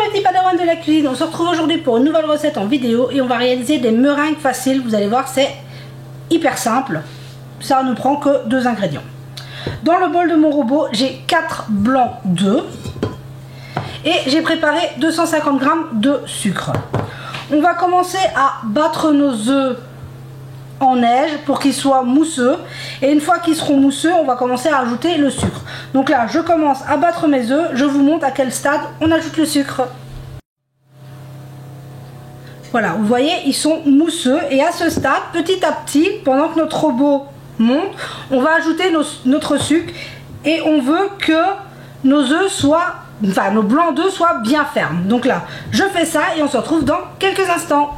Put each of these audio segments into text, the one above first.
petits padawans de la cuisine, on se retrouve aujourd'hui pour une nouvelle recette en vidéo et on va réaliser des meringues faciles. Vous allez voir, c'est hyper simple. Ça ne prend que 2 ingrédients. Dans le bol de mon robot, j'ai 4 blancs d'œufs et j'ai préparé 250 g de sucre. On va commencer à battre nos œufs en neige pour qu'ils soient mousseux, et une fois qu'ils seront mousseux, on va commencer à ajouter le sucre. Donc là, je commence à battre mes œufs, je vous montre à quel stade on ajoute le sucre. Voilà, vous voyez, ils sont mousseux, et à ce stade, petit à petit, pendant que notre robot monte, on va ajouter notre sucre, et on veut que nos œufs soient, enfin nos blancs d'œufs soient bien fermes. Donc là, je fais ça et on se retrouve dans quelques instants.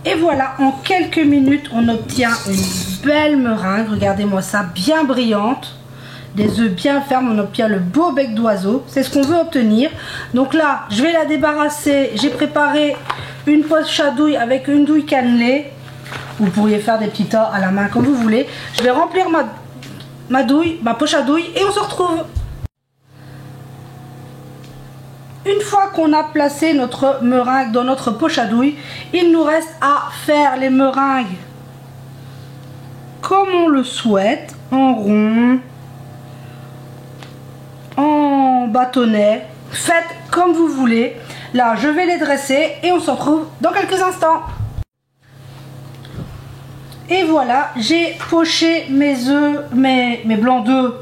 Et voilà, en quelques minutes, on obtient une belle meringue. Regardez-moi ça, bien brillante. Des œufs bien fermes, on obtient le beau bec d'oiseau. C'est ce qu'on veut obtenir. Donc là, je vais la débarrasser. J'ai préparé une poche à douille avec une douille cannelée. Vous pourriez faire des petits tas à la main comme vous voulez. Je vais remplir ma poche à douille et on se retrouve. Une fois qu'on a placé notre meringue dans notre poche à douille, il nous reste à faire les meringues comme on le souhaite, en rond, en bâtonnet, faites comme vous voulez. Là, je vais les dresser et on se retrouve dans quelques instants. Et voilà, j'ai poché mes œufs, mes blancs d'œufs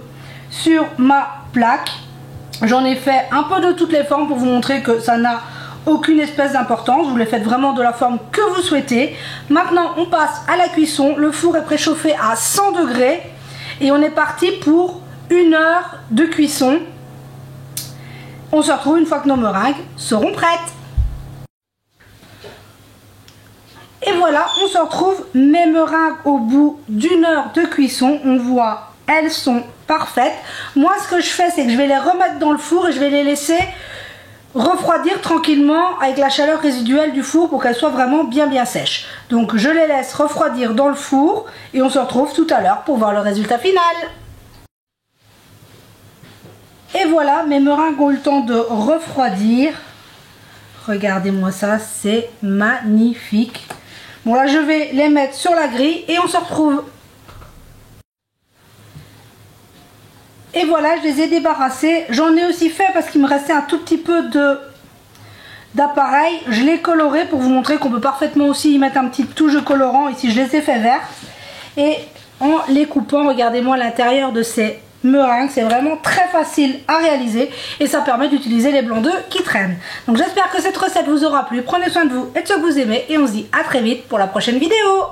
sur ma plaque. J'en ai fait un peu de toutes les formes pour vous montrer que ça n'a aucune espèce d'importance. Vous les faites vraiment de la forme que vous souhaitez. Maintenant, on passe à la cuisson. Le four est préchauffé à 100 degrés. Et on est parti pour 1 heure de cuisson. On se retrouve une fois que nos meringues seront prêtes. Et voilà, on se retrouve. Mes meringues au bout d'1 heure de cuisson. On voit, elles sont parfaites. Moi, ce que je fais, c'est que je vais les remettre dans le four et je vais les laisser refroidir tranquillement avec la chaleur résiduelle du four pour qu'elles soient vraiment bien sèches. Donc, je les laisse refroidir dans le four et on se retrouve tout à l'heure pour voir le résultat final. Et voilà, mes meringues ont eu le temps de refroidir. Regardez-moi ça, c'est magnifique. Bon, là, je vais les mettre sur la grille et on se retrouve. Et voilà, je les ai débarrassés. J'en ai aussi fait parce qu'il me restait un tout petit peu d'appareil. Je l'ai coloré pour vous montrer qu'on peut parfaitement aussi y mettre un petit touche colorant. Ici, je les ai fait verts. Et en les coupant, regardez-moi l'intérieur de ces meringues. C'est vraiment très facile à réaliser. Et ça permet d'utiliser les blancs d'œufs qui traînent. Donc j'espère que cette recette vous aura plu. Prenez soin de vous et de ceux que vous aimez. Et on se dit à très vite pour la prochaine vidéo.